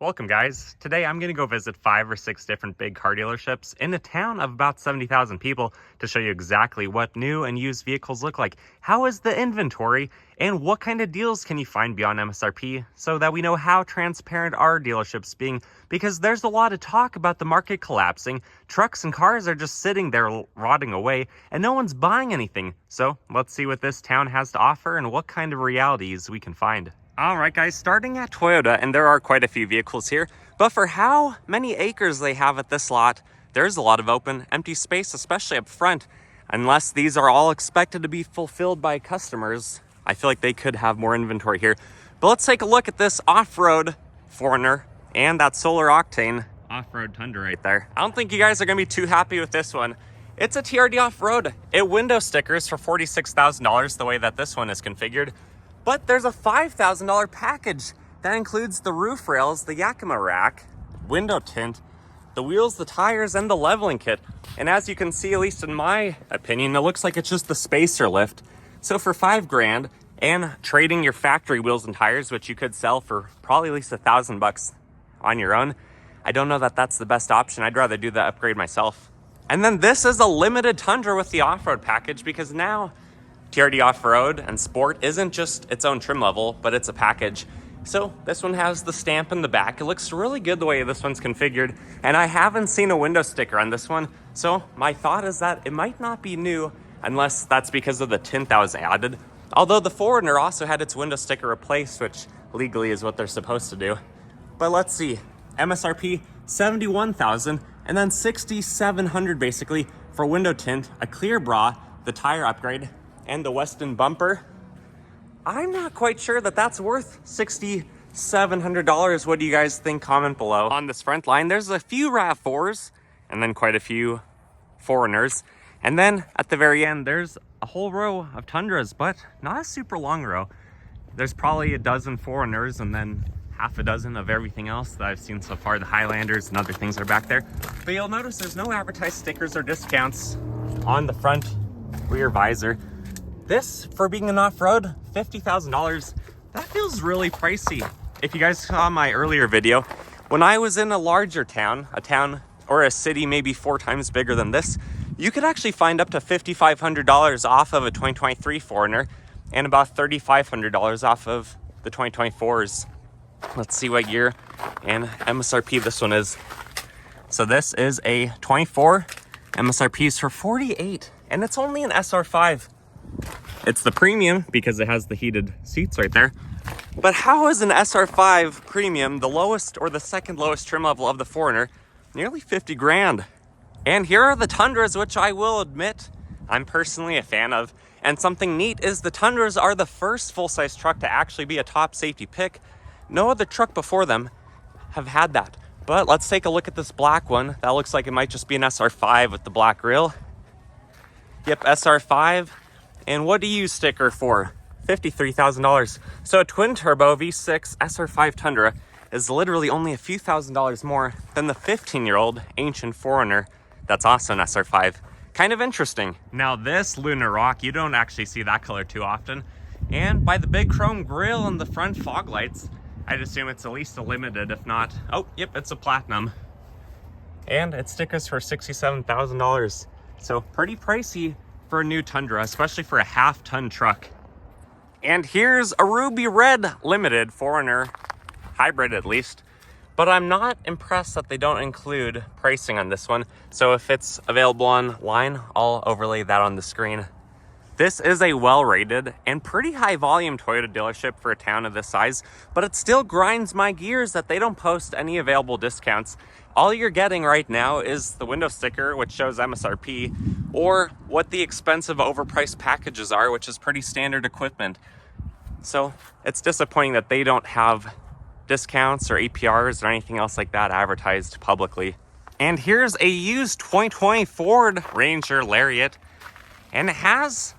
Welcome guys. Today I'm going to go visit 5 or 6 different big car dealerships in a town of about 70,000 people to show you exactly what new and used vehicles look like, how is the inventory, and what kind of deals can you find beyond MSRP so that we know how transparent our dealerships being, because there's a lot of talk about the market collapsing, trucks and cars are just sitting there rotting away and no one's buying anything. So let's see what this town has to offer and what kind of realities we can find. Alright guys, starting at Toyota, and there are quite a few vehicles here, but for how many acres they have at this lot, there's a lot of open, empty space, especially up front. Unless these are all expected to be fulfilled by customers, I feel like they could have more inventory here. But let's take a look at this off-road Foreigner and that solar octane off-road Tundra right there. I don't think you guys are going to be too happy with this one. It's a TRD off-road. It window stickers for $46,000 the way that this one is configured. But there's a $5,000 package that includes the roof rails, the Yakima rack, window tint, the wheels, the tires, and the leveling kit. And as you can see, at least in my opinion, it looks like it's just the spacer lift. So for $5,000 and trading your factory wheels and tires, which you could sell for probably at least $1,000 on your own, I don't know that that's the best option. I'd rather do the upgrade myself. And then this is a limited Tundra with the off-road package, because now TRD Off-Road and Sport isn't just its own trim level, but it's a package. So this one has the stamp in the back. It looks really good the way this one's configured, and I haven't seen a window sticker on this one. So my thought is that it might not be new, unless that's because of the tint that was added. Although the Foreigner also had its window sticker replaced, which legally is what they're supposed to do. But let's see, MSRP $71,000, and then $6,700 basically for window tint, a clear bra, the tire upgrade, and the Weston bumper. I'm not quite sure that that's worth $6,700. What do you guys think? Comment below. On this front line, there's a few RAV4s and then quite a few Foreigners. And then at the very end, there's a whole row of Tundras, but not a super long row. There's probably a dozen Foreigners and then half a dozen of everything else that I've seen so far. The Highlanders and other things are back there. But you'll notice there's no advertised stickers or discounts on the front rear visor. This, for being an off-road, $50,000, that feels really pricey. If you guys saw my earlier video, when I was in a larger town, or a city maybe 4 times bigger than this, you could actually find up to $5,500 off of a 2023 Foreigner and about $3,500 off of the 2024s. Let's see what year and MSRP this one is. So this is a 24, MSRP is for $48,000, and it's only an SR5. It's the premium because it has the heated seats right there. But how is an SR5 premium the lowest or the second lowest trim level of the Foreigner? Nearly $50,000. And here are the Tundras, which I will admit I'm personally a fan of. And something neat is the Tundras are the first full-size truck to actually be a top safety pick. No other truck before them have had that. But let's take a look at this black one. That looks like it might just be an SR5 with the black grille. Yep, SR5. And what do you sticker for? $53,000. So a twin turbo V6 SR5 Tundra is literally only a few $1,000s more than the 15-year-old ancient Foreigner that's also an SR5. Kind of interesting. Now this Lunar Rock, you don't actually see that color too often. And by the big chrome grille and the front fog lights, I'd assume it's at least a limited, if not, oh, yep, it's a platinum. And it stickers for $67,000. So pretty pricey for a new Tundra, especially for a half-ton truck. And here's a ruby red limited Foreigner, hybrid at least, but I'm not impressed that they don't include pricing on this one. So if it's available online, I'll overlay that on the screen. This is a well-rated and pretty high-volume Toyota dealership for a town of this size, but it still grinds my gears that they don't post any available discounts. All you're getting right now is the window sticker, which shows MSRP, or what the expensive overpriced packages are, which is pretty standard equipment. So it's disappointing that they don't have discounts or APRs or anything else like that advertised publicly. And here's a used 2020 Ford Ranger Lariat, and it has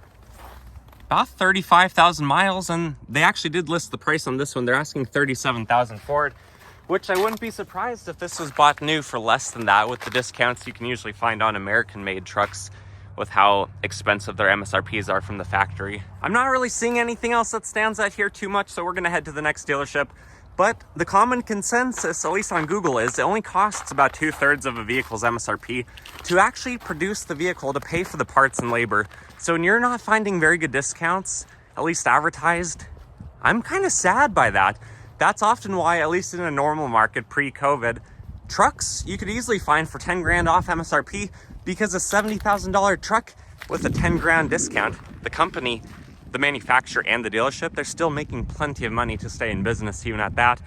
about 35,000 miles, and they actually did list the price on this one. They're asking $37,000 for it, which I wouldn't be surprised if this was bought new for less than that with the discounts you can usually find on American-made trucks with how expensive their MSRPs are from the factory. I'm not really seeing anything else that stands out here too much, so we're gonna head to the next dealership. But the common consensus, at least on Google, is it only costs about 2/3 of a vehicle's MSRP to actually produce the vehicle, to pay for the parts and labor. So when you're not finding very good discounts, at least advertised, I'm kind of sad by that. That's often why, at least in a normal market pre-COVID, trucks you could easily find for 10 grand off MSRP, because a $70,000 truck with a 10 grand discount, the company, the manufacturer, and the dealership, they're still making plenty of money to stay in business even at that.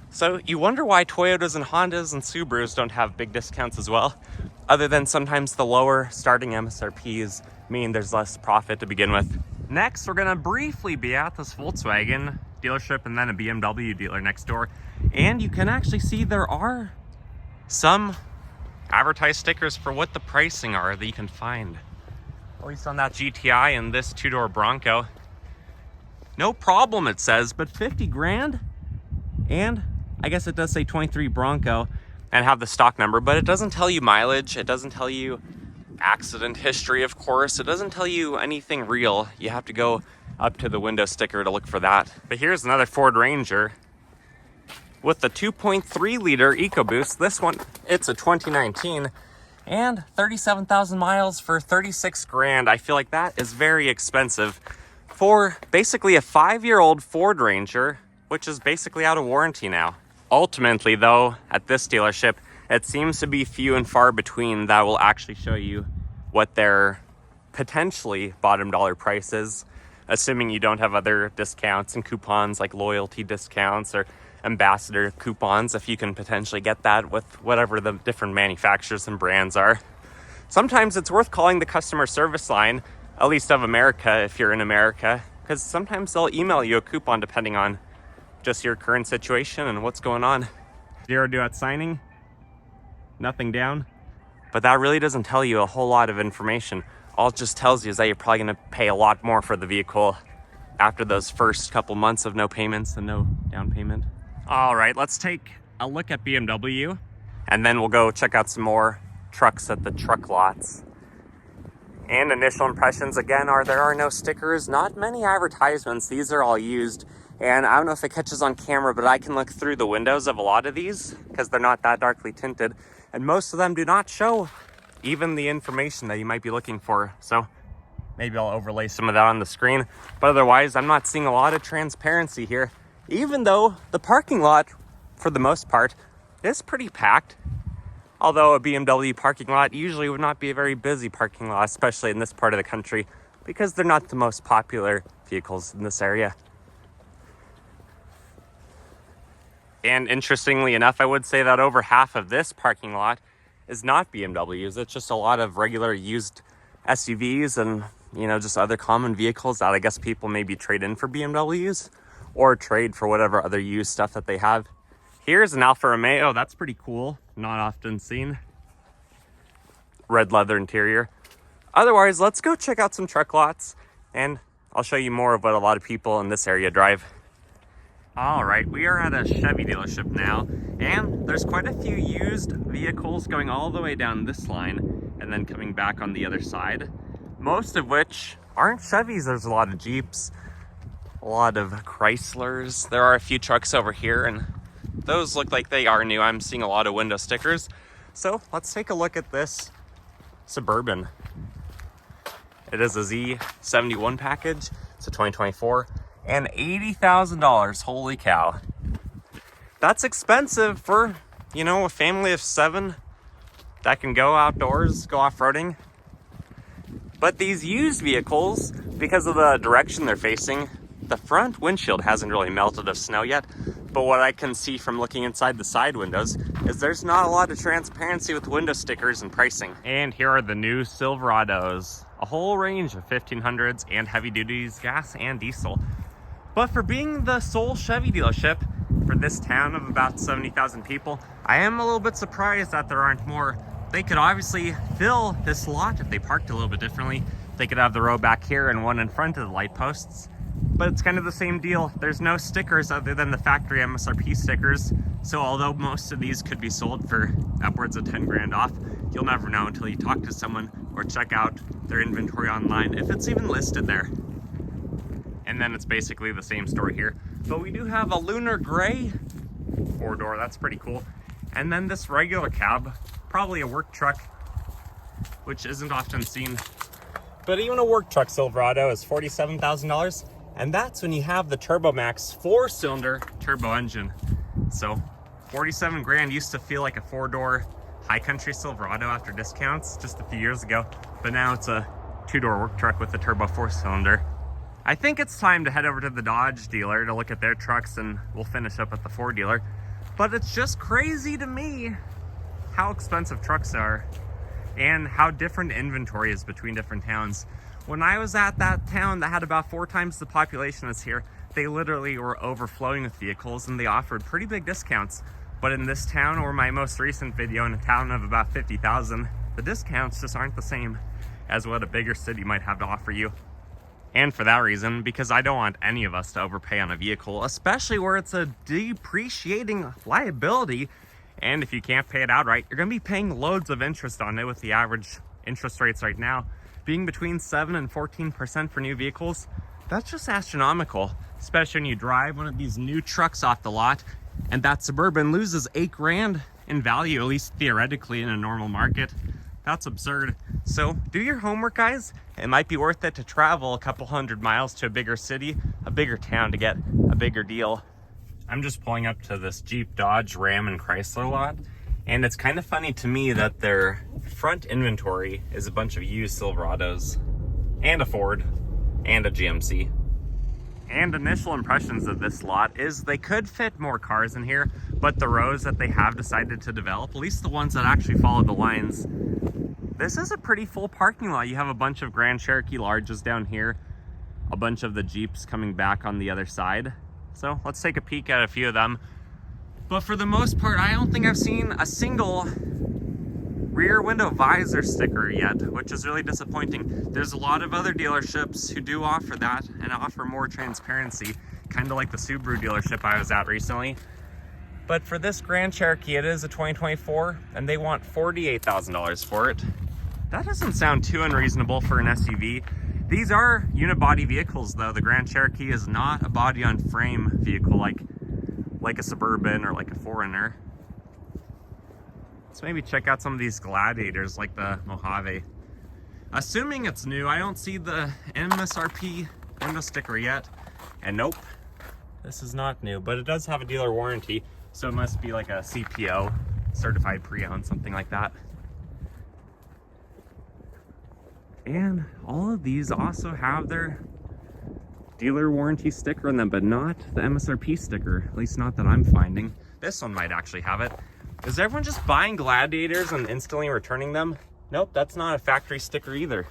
So you wonder why Toyotas and Hondas and Subarus don't have big discounts as well, other than sometimes the lower starting MSRPs mean there's less profit to begin with. Next, we're gonna briefly be at this Volkswagen dealership and then a BMW dealer next door. And you can actually see there are some advertised stickers for what the pricing are that you can find. At least on that GTI and this two-door Bronco. No problem, it says, but 50 grand? And I guess it does say 23 Bronco and have the stock number, but it doesn't tell you mileage. It doesn't tell you accident history, of course. It doesn't tell you anything real. You have to go up to the window sticker to look for that. But here's another Ford Ranger with the 2.3 liter EcoBoost. This one, it's a 2019. And 37,000 miles for 36 grand. I feel like that is very expensive for basically a 5-year-old Ford Ranger, which is basically out of warranty now. Ultimately, though, at this dealership, it seems to be few and far between that will actually show you what their potentially bottom dollar price is, assuming you don't have other discounts and coupons like loyalty discounts or ambassador coupons, if you can potentially get that with whatever the different manufacturers and brands are. Sometimes it's worth calling the customer service line, at least of America if you're in America, because sometimes they'll email you a coupon depending on just your current situation and what's going on. 0 due at signing, nothing down. But that really doesn't tell you a whole lot of information. All it just tells you is that you're probably going to pay a lot more for the vehicle after those first couple months of no payments and no down payment. All right, let's take a look at BMW, and then we'll go check out some more trucks at the truck lots. And initial impressions, again, are there are no stickers, not many advertisements. These are all used. And I don't know if it catches on camera, but I can look through the windows of a lot of these because they're not that darkly tinted. And most of them do not show even the information that you might be looking for. So maybe I'll overlay some of that on the screen. But otherwise, I'm not seeing a lot of transparency here, even though the parking lot, for the most part, is pretty packed. Although a BMW parking lot usually would not be a very busy parking lot, especially in this part of the country, because they're not the most popular vehicles in this area. And interestingly enough, I would say that over half of this parking lot is not BMWs. It's just a lot of regular used SUVs and, you know, just other common vehicles that I guess people maybe trade in for BMWs or trade for whatever other used stuff that they have. Here's an Alfa Romeo. That's pretty cool. Not often seen. Red leather interior. Otherwise, let's go check out some truck lots and I'll show you more of what a lot of people in this area drive. All right, we are at a Chevy dealership now, and there's quite a few used vehicles going all the way down this line and then coming back on the other side, most of which aren't Chevys. There's a lot of Jeeps, a lot of Chryslers. There are a few trucks over here, and those look like they are new. I'm seeing a lot of window stickers. So let's take a look at this Suburban. It is a Z71 package. It's a 2024. And $80,000, holy cow. That's expensive for, you know, a family of 7 that can go outdoors, go off-roading. But these used vehicles, because of the direction they're facing, the front windshield hasn't really melted of snow yet. But what I can see from looking inside the side windows is there's not a lot of transparency with window stickers and pricing. And here are the new Silverados. A whole range of 1500s and heavy duties, gas and diesel. But for being the sole Chevy dealership for this town of about 70,000 people, I am a little bit surprised that there aren't more. They could obviously fill this lot if they parked a little bit differently. They could have the row back here and one in front of the light posts. But it's kind of the same deal. There's no stickers other than the factory MSRP stickers. So although most of these could be sold for upwards of 10 grand off, you'll never know until you talk to someone or check out their inventory online, if it's even listed there. And then it's basically the same story here. But we do have a lunar gray 4-door, that's pretty cool. And then this regular cab, probably a work truck, which isn't often seen. But even a work truck Silverado is $47,000. And that's when you have the Turbo Max 4-cylinder turbo engine. So 47 grand used to feel like a 4-door high country Silverado after discounts just a few years ago. But now it's a 2-door work truck with a turbo 4-cylinder. I think it's time to head over to the Dodge dealer to look at their trucks, and we'll finish up at the Ford dealer. But it's just crazy to me how expensive trucks are and how different inventory is between different towns. When I was at that town that had about 4 times the population as here, they literally were overflowing with vehicles and they offered pretty big discounts. But in this town, or my most recent video in a town of about 50,000, the discounts just aren't the same as what a bigger city might have to offer you. And for that reason, because I don't want any of us to overpay on a vehicle, especially where it's a depreciating liability. And if you can't pay it outright, you're gonna be paying loads of interest on it, with the average interest rates right now being between 7 and 14% for new vehicles. That's just astronomical, especially when you drive one of these new trucks off the lot and that Suburban loses 8 grand in value, at least theoretically in a normal market. That's absurd. So do your homework, guys. It might be worth it to travel a couple 100 miles to a bigger city, a bigger town, to get a bigger deal. I'm just pulling up to this Jeep, Dodge, Ram, and Chrysler lot. And it's kind of funny to me that their front inventory is a bunch of used Silverados and a Ford and a GMC. And initial impressions of this lot is they could fit more cars in here, but the rows that they have decided to develop, at least the ones that actually follow the lines, this is a pretty full parking lot. You have a bunch of Grand Cherokee Larges down here, a bunch of the Jeeps coming back on the other side. So let's take a peek at a few of them. But for the most part, I don't think I've seen a single rear window visor sticker yet, which is really disappointing. There's a lot of other dealerships who do offer that and offer more transparency, kind of like the Subaru dealership I was at recently. But for this Grand Cherokee, it is a 2024, and they want $48,000 for it. That doesn't sound too unreasonable for an SUV. These are unibody vehicles, though. The Grand Cherokee is not a body-on-frame vehicle like a Suburban or like a 4Runner. Let's maybe check out some of these Gladiators, like the Mojave. Assuming it's new, I don't see the MSRP window sticker yet. And nope, this is not new, but it does have a dealer warranty, so it must be like a CPO, certified pre-owned, something like that. And all of these also have their dealer warranty sticker on them, but not the MSRP sticker, at least not that I'm finding. This one might actually have it. Is everyone just buying Gladiators and instantly returning them? Nope, that's not a factory sticker either.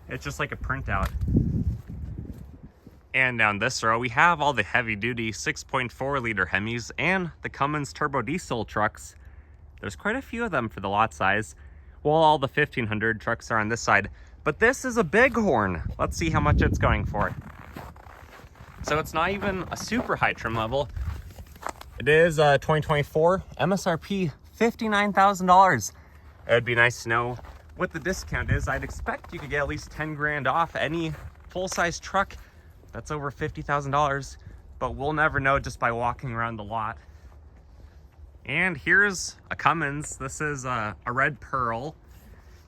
It's just like a printout. And down this row, we have all the heavy-duty 6.4 liter Hemis and the Cummins turbo diesel trucks. There's quite a few of them for the lot size, while all the 1500 trucks are on this side. But this is a Bighorn. Let's see how much it's going for. So it's not even a super high trim level. It is 2024, MSRP $59,000. It would be nice to know what the discount is. I'd expect you could get at least 10 grand off any full-size truck that's over $50,000, but we'll never know just by walking around the lot. And here's a Cummins. This is a red pearl.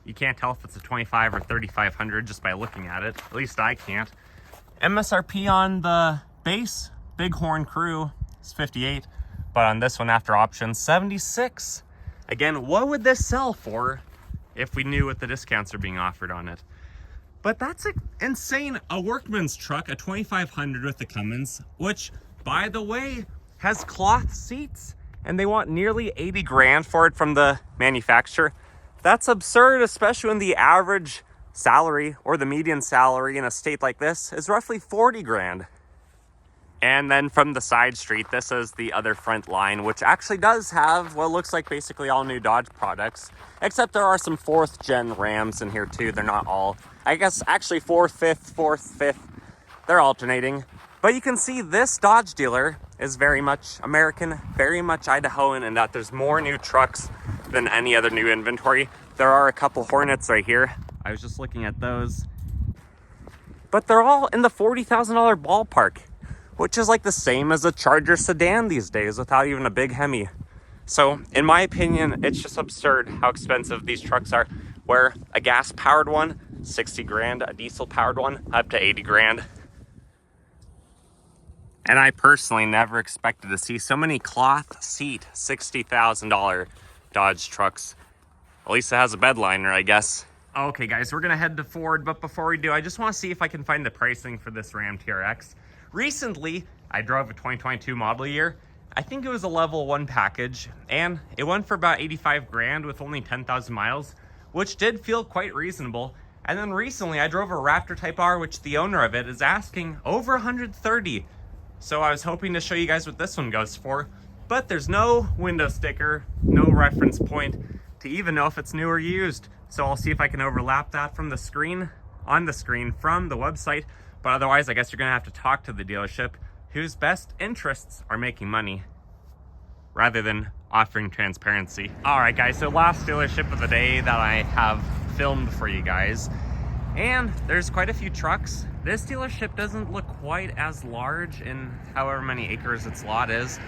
You can't tell if it's a 25 or 3500 just by looking at it. At least I can't. MSRP on the base Bighorn Crew is 58, but on this one after options, 76. Again, what would this sell for if we knew what the discounts are being offered on it? But that's insane. A workman's truck, a 2500 with the Cummins, which, by the way, has cloth seats, and they want nearly 80 grand for it from the manufacturer. That's absurd, especially when the average salary or the median salary in a state like this is roughly 40 grand. And then from the side street, this is the other front line, which actually does have what looks like basically all new Dodge products, except there are some 4th gen Rams in here too. They're not all, I guess actually 4th, 5th, they're alternating. But you can see this Dodge dealer is very much American, very much Idahoan, and that there's more new trucks than any other new inventory. There are a couple Hornets right here. I was just looking at those. But they're all in the $40,000 ballpark, which is like the same as a Charger sedan these days without even a big Hemi. So in my opinion, it's just absurd how expensive these trucks are, where a gas powered one, 60 grand, a diesel powered one, up to 80 grand. And I personally never expected to see so many cloth seat $60,000 Dodge trucks. At least it has a bed liner, I guess. Okay guys, we're gonna head to Ford, but before we do, I just wanna see if I can find the pricing for this Ram TRX. Recently, I drove a 2022 model year. I think it was a level 1 package, and it went for about 85 grand with only 10,000 miles, which did feel quite reasonable. And then recently, I drove a Raptor Type R, which the owner of it is asking over 130. So I was hoping to show you guys what this one goes for, but there's no window sticker, no reference point to even know if it's new or used. So I'll see if I can overlap that from the screen, on the screen from the website. But otherwise, I guess you're gonna have to talk to the dealership whose best interests are making money rather than offering transparency. All right, guys, so last dealership of the day that I have filmed for you guys. And there's quite a few trucks. This dealership doesn't look quite as large in however many acres its lot is,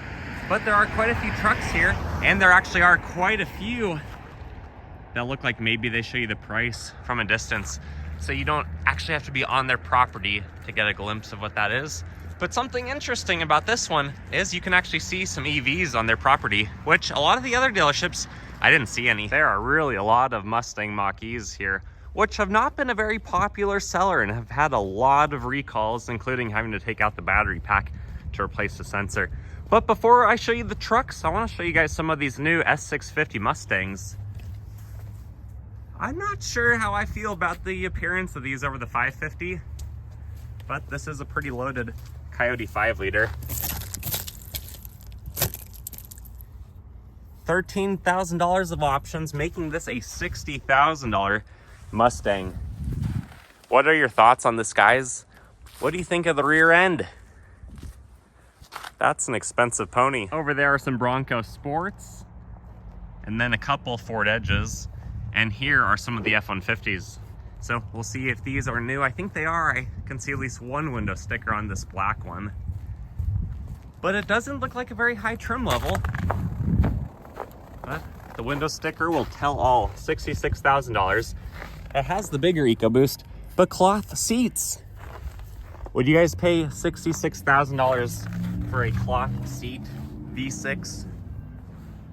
but there are quite a few trucks here, and there actually are quite a few that look like maybe they show you the price from a distance. So you don't actually have to be on their property to get a glimpse of what that is. But something interesting about this one is you can actually see some EVs on their property, which a lot of the other dealerships, I didn't see any. There are really a lot of Mustang Mach-E's here, which have not been a very popular seller and have had a lot of recalls, including having to take out the battery pack to replace the sensor. But before I show you the trucks, I want to show you guys some of these new S650 Mustangs. I'm not sure how I feel about the appearance of these over the 550, but this is a pretty loaded Coyote 5-liter. $13,000 of options, making this a $60,000 Mustang. What are your thoughts on this, guys? What do you think of the rear end? That's an expensive pony. Over there are some Bronco Sports, and then a couple Ford Edges. And here are some of the F-150s. So we'll see if these are new. I think they are. I can see at least one window sticker on this black one. But it doesn't look like a very high trim level. But the window sticker will tell all. $66,000. It has the bigger EcoBoost, but cloth seats. Would you guys pay $66,000 for a cloth seat V6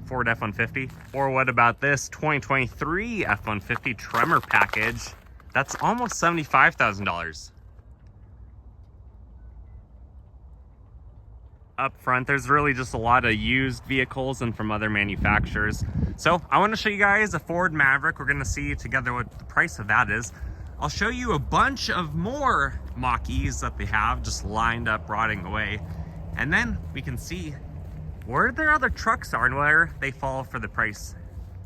Ford F-150? Or what about this 2023 F-150 Tremor package? That's almost $75,000. Up front, there's really just a lot of used vehicles and from other manufacturers. So I want to show you guys a Ford Maverick. We're going to see together what the price of that is. I'll show you a bunch of more Mach-E's that they have just lined up, rotting away. And then we can see where their other trucks are and where they fall for the price.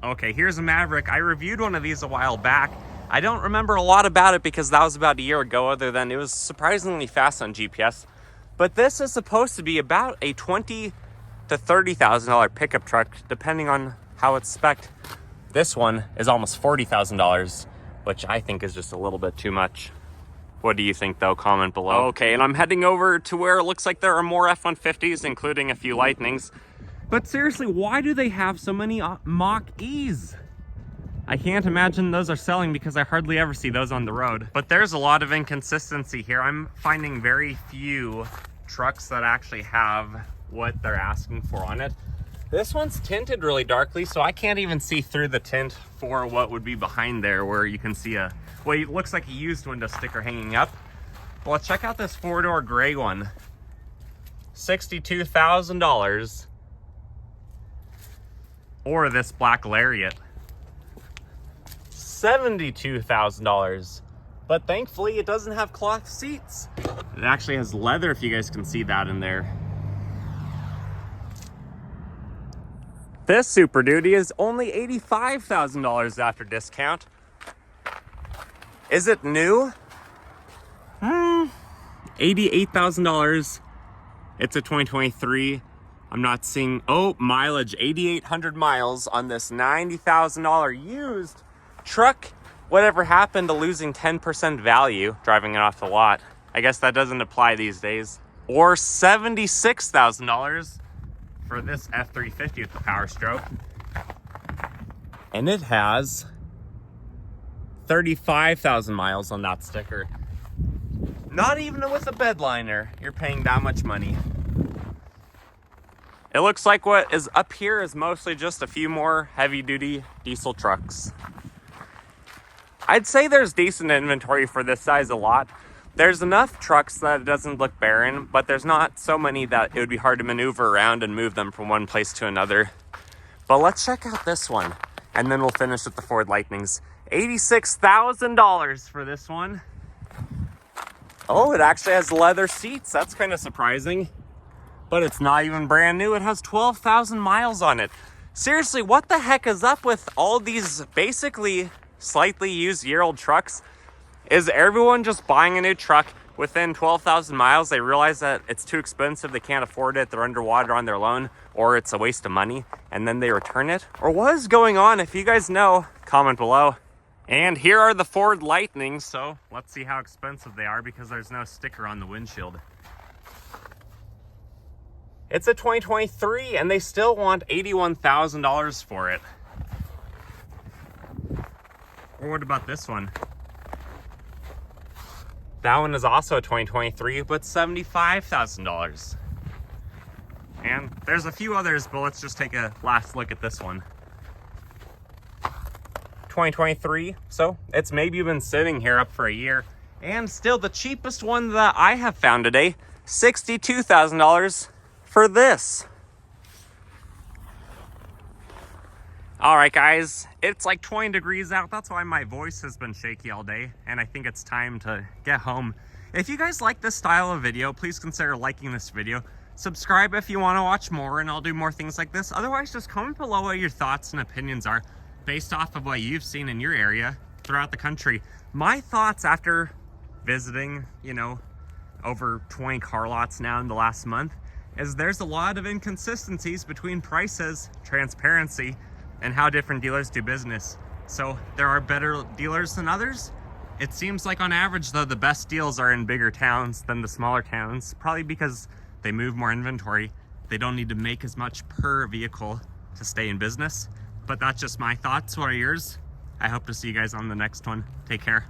Okay, here's a Maverick. I reviewed one of these a while back. I don't remember a lot about it because that was about a year ago, other than it was surprisingly fast on GPS. But this is supposed to be about a $20,000 to $30,000 pickup truck, depending on how it's spec'd. This one is almost $40,000, which I think is just a little bit too much. What do you think, though? Comment below. Okay, and I'm heading over to where it looks like there are more F-150s, including a few Lightnings. But seriously, why do they have so many Mach-E's? I can't imagine those are selling because I hardly ever see those on the road. But there's a lot of inconsistency here. I'm finding very few trucks that actually have what they're asking for on it. This one's tinted really darkly, so I can't even see through the tint for what would be behind there, where you can see well, it looks like a used window sticker hanging up. But let's check out this four-door gray one. $62,000. Or this black Lariat. $72,000. But thankfully it doesn't have cloth seats. It actually has leather, if you guys can see that in there. This Super Duty is only $85,000 after discount. Is it new? $88,000. It's a 2023. I'm not seeing, mileage, 8,800 miles on this $90,000 used truck. Whatever happened to losing 10% value driving it off the lot? I guess that doesn't apply these days. or $76,000 for this F-350 with the Power Stroke. And it has 35,000 miles on that sticker. Not even with a bed liner, you're paying that much money. It looks like what is up here is mostly just a few more heavy-duty diesel trucks. I'd say there's decent inventory for this size a lot. There's enough trucks that it doesn't look barren, but there's not so many that it would be hard to maneuver around and move them from one place to another. But let's check out this one, and then we'll finish with the Ford Lightnings. $86,000 for this one. Oh, it actually has leather seats. That's kind of surprising. But it's not even brand new. It has 12,000 miles on it. Seriously, what the heck is up with all these basically slightly used year-old trucks? Is everyone just buying a new truck within 12,000 miles? They realize that it's too expensive, they can't afford it, they're underwater on their loan, or it's a waste of money, and then they return it? Or what is going on? If you guys know, comment below. And here are the Ford Lightnings, so let's see how expensive they are because there's no sticker on the windshield. It's a 2023 and they still want $81,000 for it. Or what about this one? That one is also a 2023, but $75,000. And there's a few others, but let's just take a last look at this one. 2023, so it's maybe been sitting here up for a year. And still the cheapest one that I have found today, $62,000 for this. All right, guys, it's like 20 degrees out. That's why my voice has been shaky all day, and I think it's time to get home. If you guys like this style of video, please consider liking this video. Subscribe if you want to watch more, and I'll do more things like this. Otherwise, just comment below what your thoughts and opinions are based off of what you've seen in your area throughout the country. My thoughts after visiting, over 20 car lots now in the last month is there's a lot of inconsistencies between prices, transparency, and how different dealers do business. So there are better dealers than others. It seems like on average though, the best deals are in bigger towns than the smaller towns, probably because they move more inventory. They don't need to make as much per vehicle to stay in business. But that's just my thoughts. What are yours? I hope to see you guys on the next one. Take care.